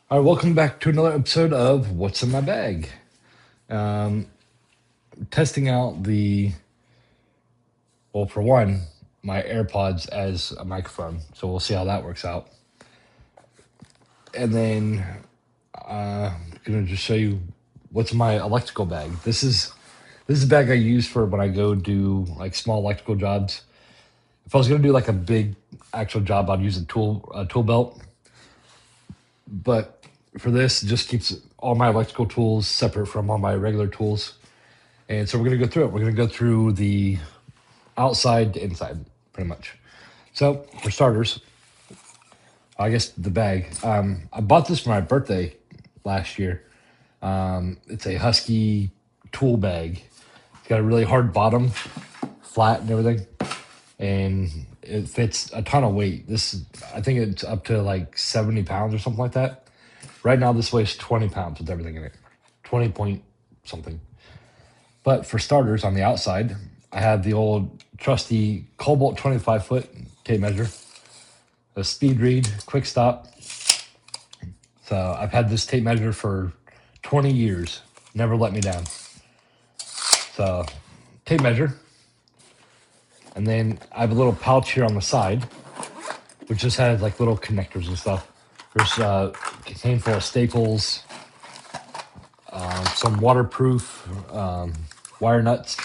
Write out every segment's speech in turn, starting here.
All right, welcome back to another episode of What's in My Bag. Um, Testing out for one, my AirPods as a microphone. So we'll see how that works out. And then I'm going to just show you what's in my electrical bag. This is a bag I use for when I go do like small electrical jobs. If I was going to do like a big actual job, I'd use a tool belt. But for this, it just keeps all my electrical tools separate from all my regular tools. And so we're going to go through it. We're going to go through the outside to inside, pretty much. So for starters, I guess the bag. I bought this for my birthday last year. It's a Husky tool bag. It's got a really hard bottom, flat and everything, and it fits a ton of weight. I think it's up to like 70 pounds or something like that. Right now, this weighs 20 pounds with everything in it, 20 point something. But for starters, on the outside, I have the old trusty Cobalt 25-foot tape measure, a speed read, quick stop. So I've had this tape measure for 20 years, never let me down. So tape measure. And then I have a little pouch here on the side, which just has like little connectors and stuff. There's a handful of staples, some waterproof wire nuts.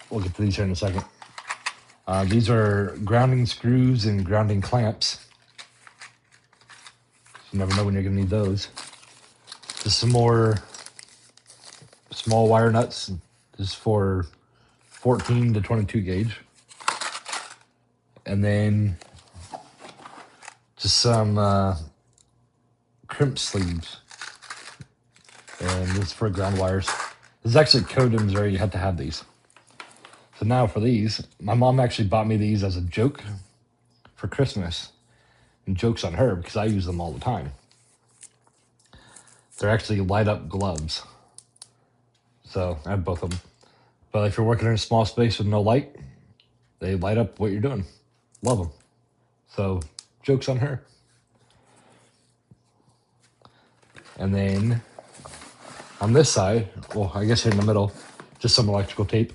We'll get to these here in a second. These are grounding screws and grounding clamps. You never know when you're going to need those. Just some more small wire nuts. This is for 14 to 22 gauge. And then just some crimp sleeves. And this is for ground wires. This is actually code in Missouri. You have to have these. So now for these, my mom actually bought me these as a joke for Christmas. And joke's on her because I use them all the time. They're actually light up gloves. So I have both of them. But if you're working in a small space with no light, they light up what you're doing. Love them. So joke's on her. And then on this side, well, I guess here in the middle, just some electrical tape.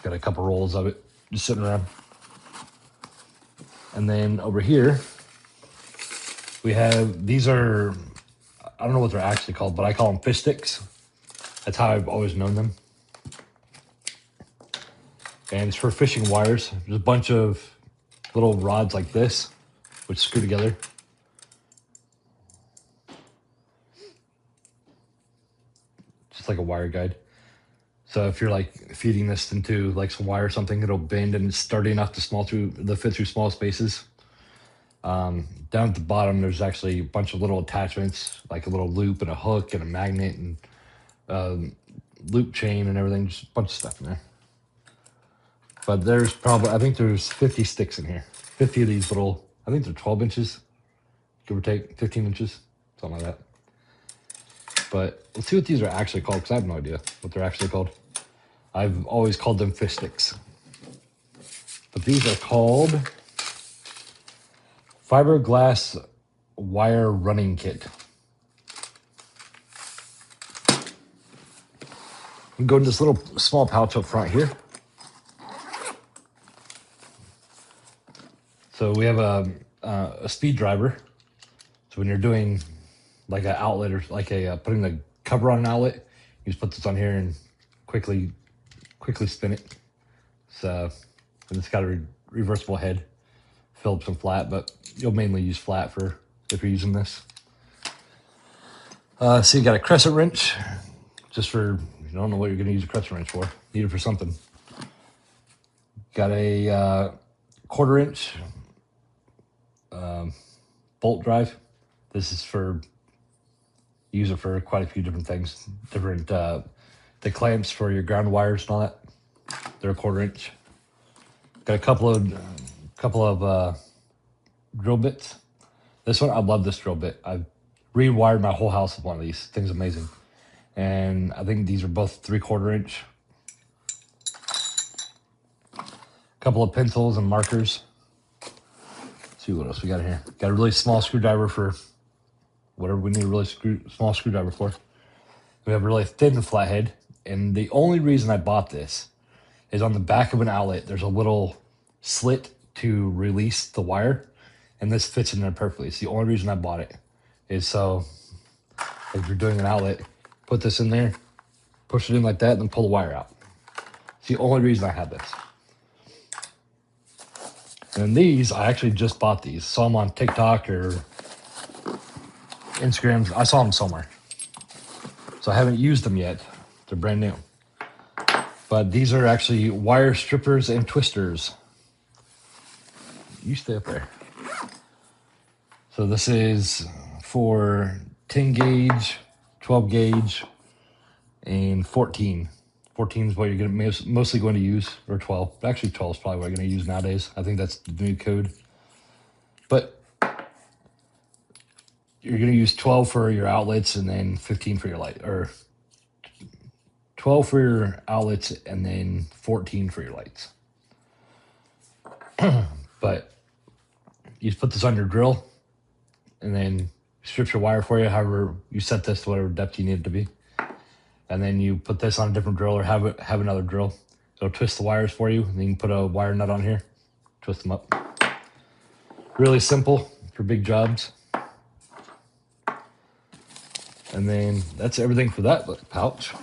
Got a couple rolls of it just sitting around. And then over here, we have, these are, I don't know what they're actually called, but I call them fish sticks. That's how I've always known them. And it's for fishing wires. There's a bunch of little rods like this, which screw together. Just like a wire guide. So if you're like feeding this into like some wire or something, it'll bend and it's sturdy enough to fit through small spaces. Down at the bottom, there's actually a bunch of little attachments, like a little loop and a hook and a magnet and loop chain and everything, just a bunch of stuff in there. But there's probably, I think there's 50 sticks in here. 50 of these little, I think they're 12 inches, give or take, 15 inches, something like that. But let's see what these are actually called, because I have no idea what they're actually called. I've always called them fish sticks. But these are called fiberglass wire running kit. You can go in this little small pouch up front here. So we have a speed driver. So when you're doing like an outlet or like putting the cover on an outlet, you just put this on here and quickly spin it. So and it's got a reversible head, Phillips and flat, but you'll mainly use flat for if you're using this. So you got a crescent wrench, just for you don't know what you're going to use a crescent wrench for. Need it for something. Got a 1/4 inch bolt drive. This is for use it for quite a few different things. Different the clamps for your ground wires and all that. They're a 1/4 inch. Got a couple of drill bits. This one, I love this drill bit. I've rewired my whole house with one of these. Thing's amazing. And I think these are both 3/4 inch. A couple of pencils and markers. see what else we got here. Got a really small screwdriver for whatever we need a really small screwdriver for. We have a really thin flathead, and the only reason I bought this is on the back of an outlet, there's a little slit to release the wire, and this fits in there perfectly. It's the only reason I bought it, is so if you're doing an outlet, put this in there, push it in like that, and then pull the wire out. It's the only reason I have this. And these, I actually just bought these. Saw them on TikTok or Instagram. I saw them somewhere. So I haven't used them yet. They're brand new. But these are actually wire strippers and twisters. You stay up there. So this is for 10 gauge, 12 gauge, and 14. 14 is what you're mostly going to use, or 12. Actually, 12 is probably what you're going to use nowadays. I think that's the new code. But you're going to use 12 for your outlets and then 15 for your light, or 12 for your outlets and then 14 for your lights. But you just put this on your drill and then strips your wire for you, however you set this to whatever depth you need it to be. And then you put this on a different drill or have another drill. It'll twist the wires for you, and then you can put a wire nut on here, twist them up. Really simple for big jobs. And then that's everything for that pouch.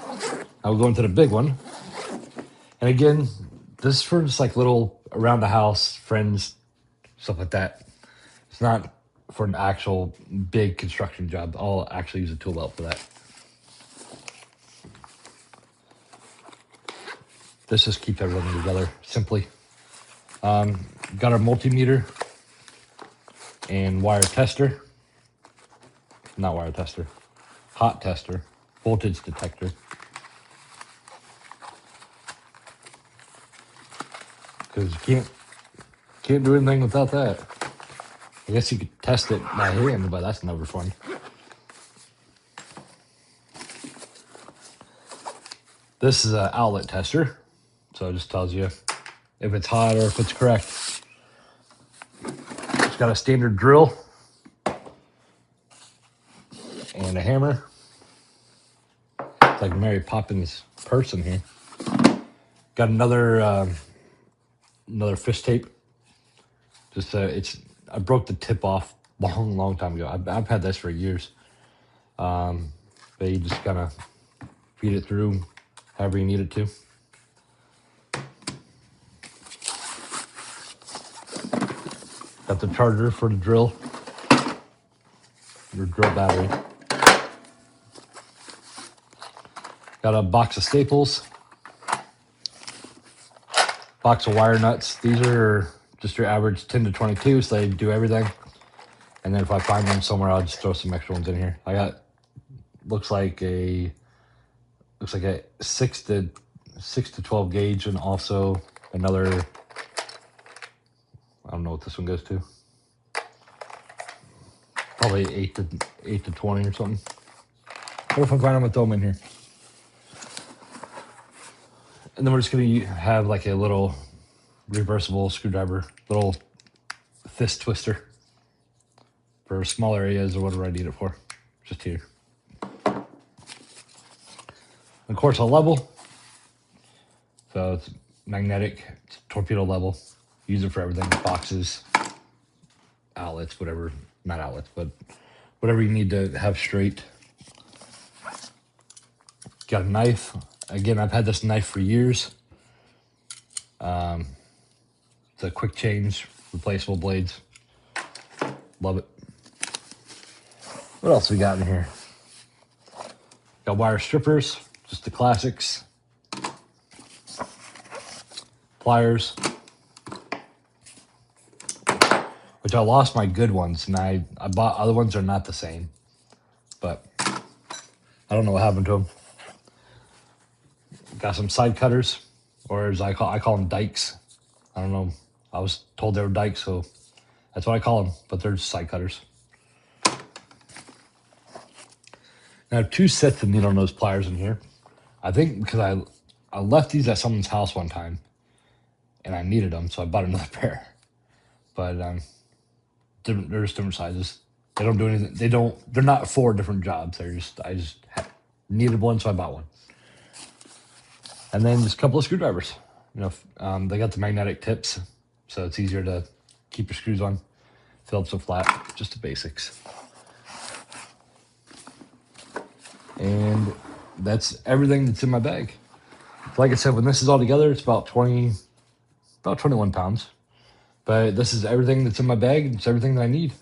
I'll go into the big one. And again, this is for just like little around the house, friends, stuff like that. It's not for an actual big construction job. I'll actually use a tool belt for that. This just keeps everything together simply. Got our multimeter and wire tester. Not wire tester, hot tester, voltage detector. Because you can't do anything without that. I guess you could test it by hand, but that's never fun. This is an outlet tester, so it just tells you if it's hot or if it's correct. It's got a standard drill and a hammer. It's like Mary Poppins purse in here. Got another fish tape. Just I broke the tip off long time ago. I've had this for years. But you just kind of feed it through however you need it to. Got the charger for the drill. Your drill battery. Got a box of staples. Box of wire nuts. These are just your average 10 to 22, so they do everything. And then if I find them somewhere, I'll just throw some extra ones in here. I got looks like a 6 to 12 gauge, and also another. I don't know what this one goes to. Probably 8 to 20 or something. What if I find them and throw them in here? And then we're just gonna have like a little reversible screwdriver, little fist twister for small areas or whatever I need it for. Just here. Of course, a level. So it's magnetic, it's torpedo level. Use it for everything, boxes, outlets, whatever, not outlets, but whatever you need to have straight. Got a knife. Again, I've had this knife for years. It's a quick change, replaceable blades. Love it. What else we got in here? Got wire strippers, just the classics. Pliers. Which I lost my good ones, and I bought other ones that are not the same. But I don't know what happened to them. Got some side cutters, or as I call them dikes. I don't know. I was told they were dikes, so that's what I call them, but they're just side cutters. I have 2 sets of needle nose pliers in here. I think because I left these at someone's house one time, and I needed them, so I bought another pair. But they're just different sizes. They don't do anything. They're not for different jobs. I just needed one, so I bought one. And then just a couple of screwdrivers. They got the magnetic tips, so it's easier to keep your screws on. Phillips so flat, just the basics. And that's everything that's in my bag. Like I said, when this is all together, it's about 21 pounds. But this is everything that's in my bag. It's everything that I need.